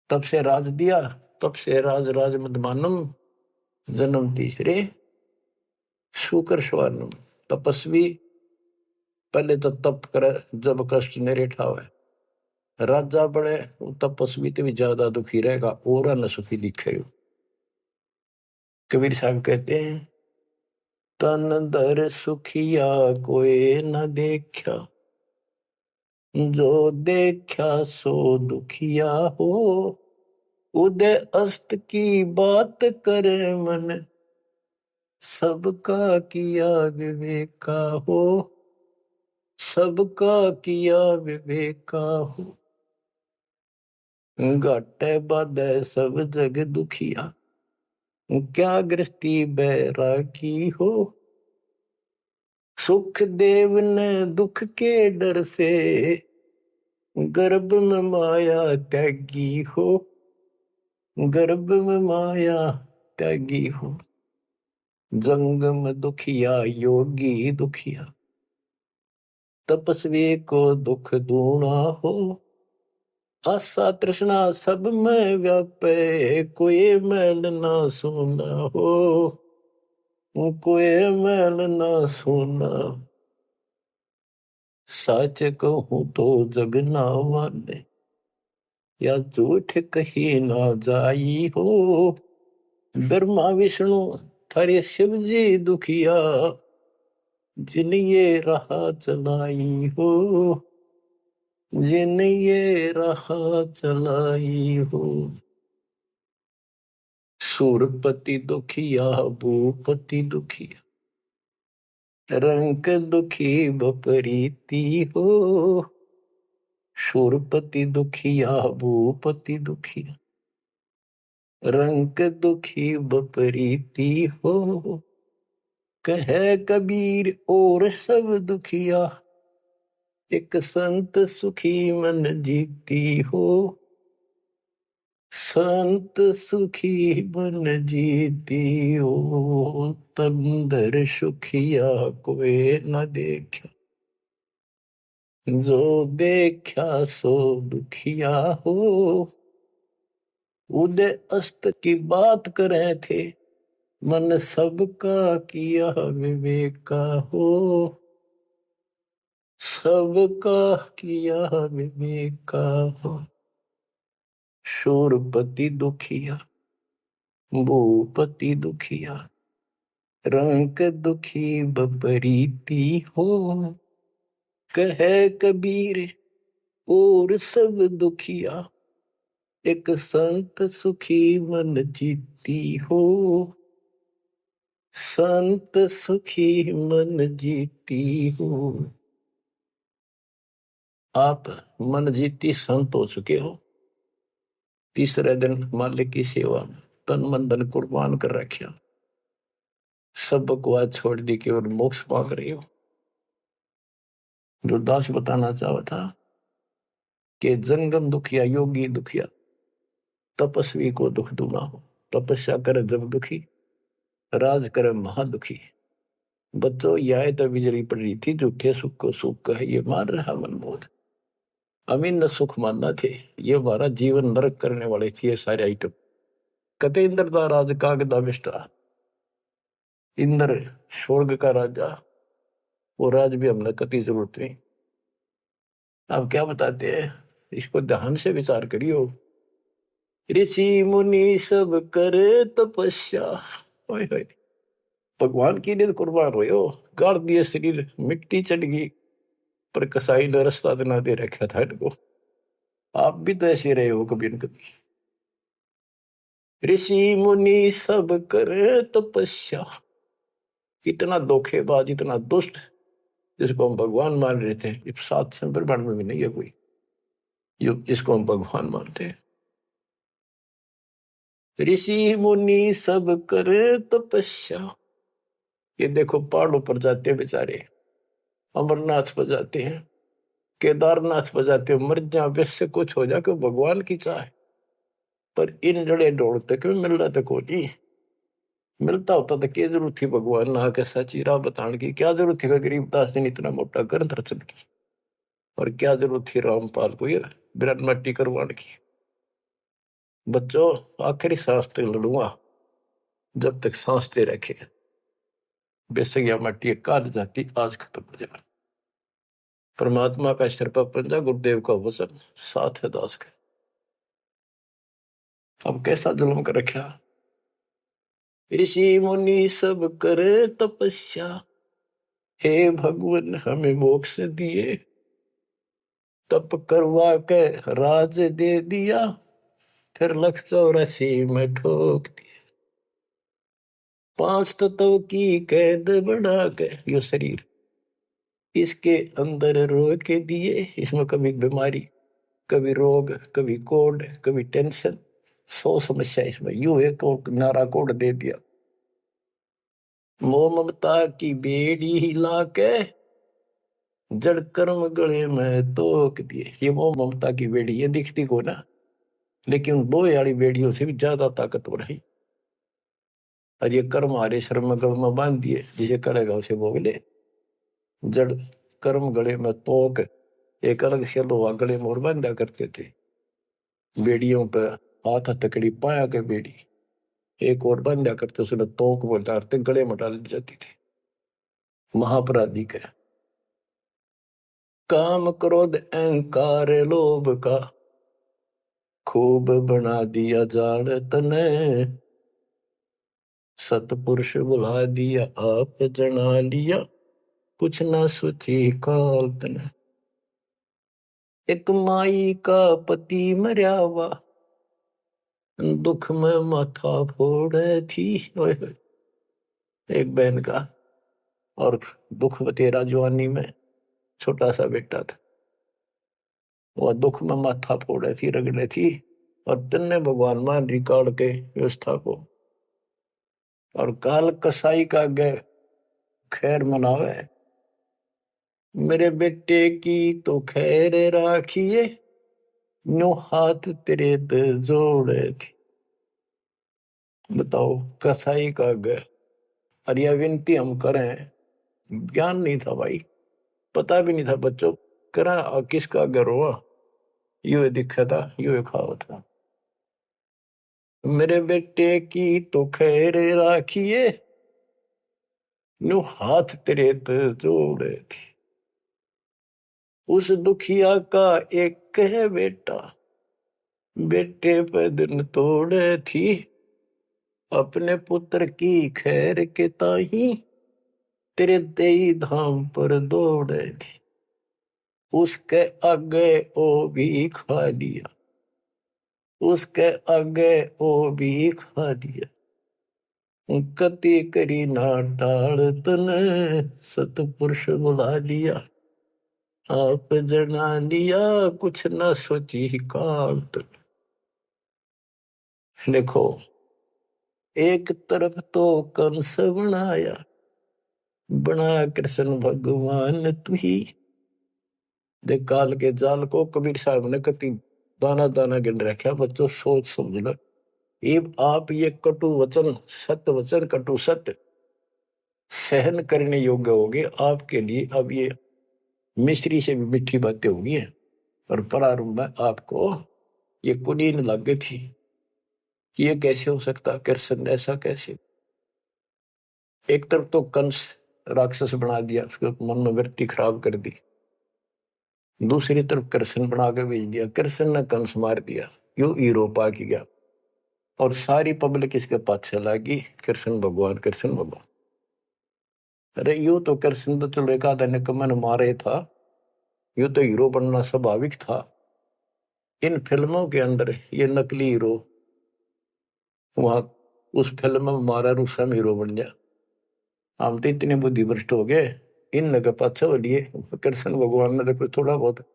तब से राज दिया, तब से राज राज मदमानम, जन्म तीसरे शुकर स्वानम। तपस्वी पहले तो तप करे जब कष्ट निरे ठावे, राजा बड़े तपस्वी तो भी ज्यादा दुखी रहेगा, और न सुखी दिखेगा। कबीर साहब कहते हैं, तन दर सुखिया कोई न देखा, जो देखा सो दुखिया हो, उदय अस्त की बात करे मन, सबका किया विवेका हो, सबका किया विवेका हो। घाटे बाधे सब जग दुखिया, क्या गृहस्थी बैरागी हो, सुख देव ने दुख के डर से, गर्भ में माया त्यागी हो, गर्भ में माया त्यागी हो। जंगम दुखिया योगी दुखिया, तपस्वी को दुख दूना हो। आशा तृष्णा सब में व्यापे, कोई मैल ना सुना हो, कोई मैल ना सुना। सच कहूं तो जग ना माने, या झूठ कही ना जाई हो। ब्रह्मा विष्णु थारे शिव जी दुखिया, जिन ये राह चलाई हो, जिन ये राह चलाई हो। सूरपति दुखिया भूपति दुखिया, रंक दुखी बपरीती हो। सूरपति दुखिया भूपति दुखिया, रंक दुखी बपरीती हो। कहे कबीर और सब दुखिया, एक संत सुखी मन जीती हो। संत सुखी मन जीती हो, तंदर सुखिया कोई न देखा, जो देखा सो दुखिया हो। उदय अस्त की बात करे थे, मन सबका किया विवेका हो। सबका किया विवेका हो। शूरपति दुखिया भूपति दुखिया, रंक दुखी बपरीती हो। कहे कबीर और सब दुखिया, एक संत सुखी मन जीती हो। संत सुखी मन जीती हो। आप मन जीती संत हो चुके हो। तीसरे दिन मालिक की सेवा में तन मन धन कुर्बान कर रखा, सब बकवास छोड़ दी केवल मोक्ष मांग रही हो। जो दास बताना चाहा था कि जंगम दुखिया योगी दुखिया, तपस्वी को दुख दूना हो। तपस्या करे जब दुखी, राज करे महादुखी। बच्चों यह तो बिजली पड़ रही थी, झूठे सुख को सुख कहे ये मान रहा मन बोध। अमीन न सुख मानना थे, ये हमारा जीवन नरक करने वाले थे ये सारे आइटम। कते इंद्र का राज कागदा बिष्टा, इंद्र स्वर्ग का राजा, वो राज भी हमने कति जरूरत नहीं। अब क्या बताते हैं, इसको ध्यान से विचार करियो। ऋषि मुनि सब करे तपस्या, ओए होए, भगवान की लिए कुर्बान हो। गाड़ दिए शरीर, मिट्टी चढ़ गई, पर कसाई ने रास्ता ना दे रखा था इनको। आप भी तो ऐसे रहे हो कभी न कभी। ऋषि मुनि सब करे तपस्या, इतना धोखेबाज इतना दुष्ट जिसको हम भगवान मान रहे थे, इस सात ब्रह्मांड में भी नहीं है कोई इसको हम भगवान मानते हैं। ऋषि मुनि सब करे तपस्या, ये देखो पहाड़ों पर जाते हैं बेचारे, अमरनाथ पर जाते हैं, केदारनाथ पर जाते हैं, मर जा वैसे कुछ हो जाए भगवान की चाह। पर इन जड़े ढोड़ते क्यों मिल रहा था कोई, मिलता होता तो क्या जरूरत थी भगवान ना के सच्ची राह बताने की। क्या जरूरत थी गरीबदास जी ने इतना मोटा ग्रंथ रचन की, और क्या जरूरत थी रामपाल को ये बिरन मट्टी करवाने की। बच्चों आखिरी सांस तक लड़ूंगा, जब तक सांस दे रखे। बेशक यह मट्टी काल जाती आज खत्म हो जाए। परमात्मा का सिर पर पंजा, गुरुदेव का वचन साथ है दास का। अब कैसा जुल्म कर रखा। ऋषि मुनि सब करे तपस्या, हे भगवान हमें मोक्ष दिए। तप करवा के राज दे दिया, फिर 184 में ठोक दिया। 5 तत्व की कैद बढ़ा के यो शरीर इसके अंदर रोक के दिए। इसमें कभी बीमारी, कभी रोग, कभी कोढ़, कभी टेंशन, 100 समस्या इसमें। यूं एक और नारा कोड दे दिया, मोह ममता की बेड़ी हिला के जड़ कर्म गले में तोक दिए। ये मोह ममता की बेड़ी ये दिखती को ना, लेकिन दो यारी बेड़ियों से भी ज्यादा ताकतवर है। और ये कर्म हमारे श्रम गल में बांध दिए, जिसे करेगा उसे भोग ले। जड़ कर्म गले में तोक, एक अलग से लोहा गले में और बांधा करते थे। बेड़ियों पर हाथ हथकड़ी पाया के बेड़ी एक और बांधा करते, उसने तोक में डालते गले में डाल जाती थी। महापराधी का काम क्रोध अहंकार लोभ का खूब बना दिया जाड़ तने, सतपुरुष बुला दिया आप जना लिया कुछ ना सोची काल तने। एक माई का पति मर्यावा दुख में माथा फोड़े थी। एक बहन का और दुख तेरा जवानी में छोटा सा बेटा था, वह दुख में माथा फोड़े थी, रगड़े थी। और तन्ने भगवान मान रिकॉर्ड के व्यवस्था को, और काल कसाई का गे खैर मनावे, मेरे बेटे की तो खैर राखिए नो हाथ तेरे ते जोड़े थी। बताओ कसाई का गे। और यह विनती हम करें, ज्ञान नहीं था भाई, पता भी नहीं था बच्चों, करा किसका घर हुआ, यू दिखा था, यू खावा था। मेरे बेटे की तो खैर राखिए नो हाथ तेरे ते जोड़े थी। उस दुखिया का एक है बेटा, बेटे पे दिन तोड़े थी। अपने पुत्र की खैर के ताही तेरे देई धाम पर दौड़े थी। उसके आगे ओ भी खा लिया, उसके आगे ओ भी खा लिया। कति करी ना टाल तने सतपुरुष बुला लिया आप जना लिया कुछ ना सोची काल तन। देखो एक तरफ तो कंस बनाया, बना कृष्ण भगवान तू ही। देख काल के जाल को कबीर साहब ने कति दाना दाना गिन रखा। बच्चों सोच समझ लो, अब आप ये कटु वचन सत्य वचन कटु सत्य सहन करने योग्य होगे आपके लिए। अब ये मिश्री से भी मीठी बातें होगी। और प्रारंभ में आपको ये कुलीन लग गई थी, ये कैसे हो सकता, कृष्ण ऐसा कैसे। एक तरफ तो कंस राक्षस बना दिया, उसके मन में वृत्ति खराब कर दी। दूसरी तरफ कृष्ण बना के भेज दिया, कृष्ण ने कंस मार दिया, यू हीरो पा की गया। और सारी पब्लिक इसके पाछे लगी, कृष्ण भगवान कृष्ण भगवान। अरे यू तो कृष्ण तो चलो एक आधा निकम्मा मारे था, यू तो हीरो बनना स्वाभाविक था। इन फिल्मों के अंदर ये नकली हीरो वहां उस फिल्म में मारा रूसम हीरो बन गया। हम तो इतने बुद्धि भ्रष्ट हो गए, इन नगर पाछे हो लिए। कृष्ण भगवान ने तो थोड़ा बहुत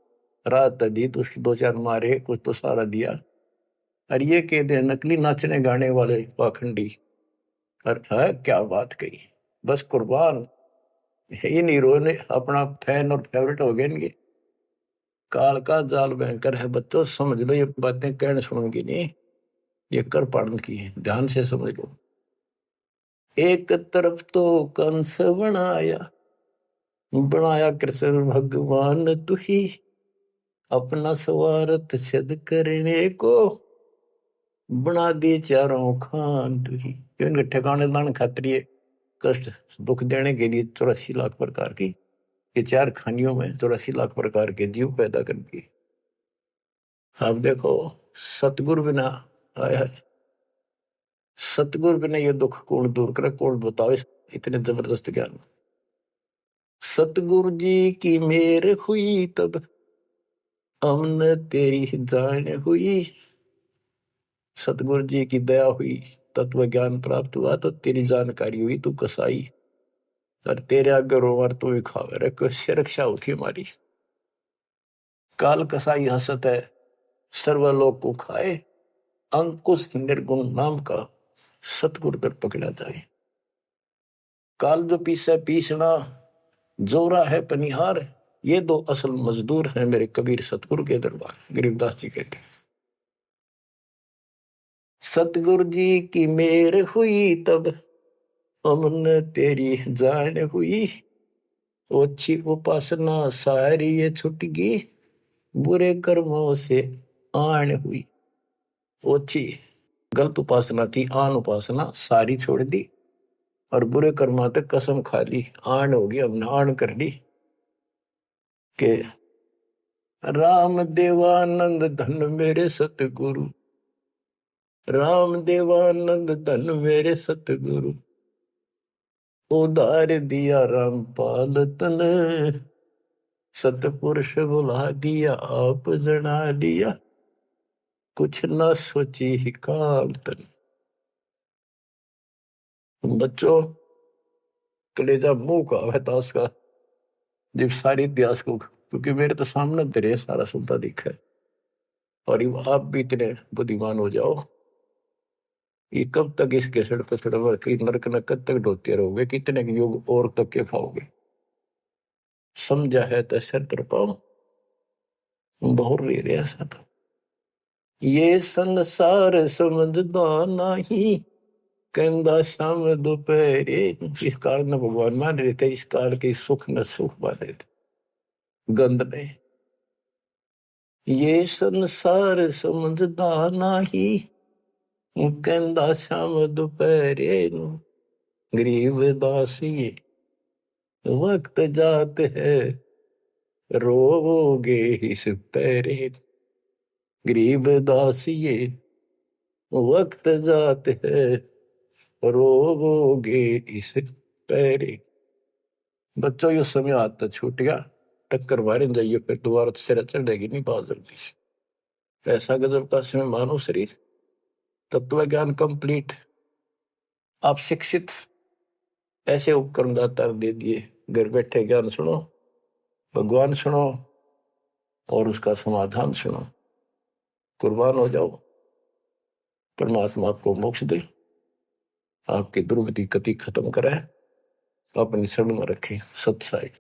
राहत दी, तो उसकी दो चार मारे, कुछ तो सारा दिया। और ये कह दे नकली नाचने गाने वाले पाखंडी। और है क्या बात कही, बस कुर्बान। इन हीरो ने अपना फैन और फेवरेट हो गए इनके। काल का जाल भयंकर है बच्चों, समझ लो ये बातें कहने सुनूंगी नहीं, ये कर पाड़न की है, ध्यान से समझ लो। एक तरफ तो कंस बनाया, बनाया कृष्ण भगवान तू ही। अपना स्वार्थ सिद्ध करने को बना दिए चारों खान तू ही। जो इनके ठिकाने दान खातिर कष्ट दुख देने के लिए 84 लाख प्रकार की, ये चार खानियों में 84 लाख प्रकार के जीव पैदा कर दिए। अब देखो सतगुरु बिना आया है, सतगुरु बिना ये दुख कौन दूर करे, कौन बताओ इतने जबरदस्त ज्ञान। सतगुरु जी की मेर हुई तब हमने तेरी जान हुई। सतगुरु जी की दया हुई, तत्व ज्ञान प्राप्त हुआ, तो तेरी जानकारी हुई, तू कसाई। और तेरे आगे रोवर तू ही खावे रे, कैसे रक्षा होती हमारी। काल कसाई हसत है सर्वलोक को खाए, अंकुश निर्गुण नाम का सतगुरु दर पकड़ा जाए। काल जो पीसे पीसना, जोरा है पनिहार, ये दो असल मजदूर हैं मेरे कबीर सतगुरु के दरबार। गरीबदास जी कहते हैं, सतगुरु जी की मेर हुई तब अमन तेरी जान हुई, ओछी उपासना सारी ये छुट गई, बुरे कर्मों से आन हुई। ओछी गलत उपासना थी, आन उपासना सारी छोड़ दी और बुरे कर्मा तक कसम खा ली, आन हो गई, हमने आन कर ली के राम देवानंद धन मेरे सतगुरु, राम देवानंद धन मेरे सतगुरु, उधार दिया रामपाल तन, सतपुरुष बुला दिया आप जना दिया, कुछ न सोची ही काल तन। बच्चों कलेजा मुंह का है ताश का, जब सारी इतिहास को, क्योंकि मेरे तो सामने तेरे सारा सुनता दिखा है। और आप भी इतने बुद्धिमान हो जाओ, ये कब तक इस केसड़ पे चढ़वा के नरक न कब तक ढोते रहोगे, कितने युग और तक के खाओगे। समझा है तो सिर तर पाओ, बहुर ले रहे ऐसा था। ये संसार समझदा नहीं, कहंदा शाम दोपहरे, इस काल न भगवान मान रहे थे, इस काल के सुख न सुख मान रहे थे, गंध ने। ये संसार समझदा नहीं, कहंदा शाम दोपहरे, गरीब दास ये वक्त जात है, रोवोगे इस पैरे, गरीब दास ये वक्त जात है, रोवोगे इस पैरे। बच्चों ये समय आता छूट गया, टक्कर मारे जाइए, फिर दोबारा तो सिर चढ़ेगी नहीं बहुत जल्दी से। ऐसा गजब का समय मानो शरीर, तत्व ज्ञान कंप्लीट, आप शिक्षित, ऐसे उपकरण दाता दे दिए, घर बैठे ज्ञान सुनो, भगवान सुनो और उसका समाधान सुनो, कुर्बान हो जाओ, परमात्मा आपको मोक्ष दे, आपकी दुर्गति कति खत्म करे, अपनी शरण में रखे। सत्साई।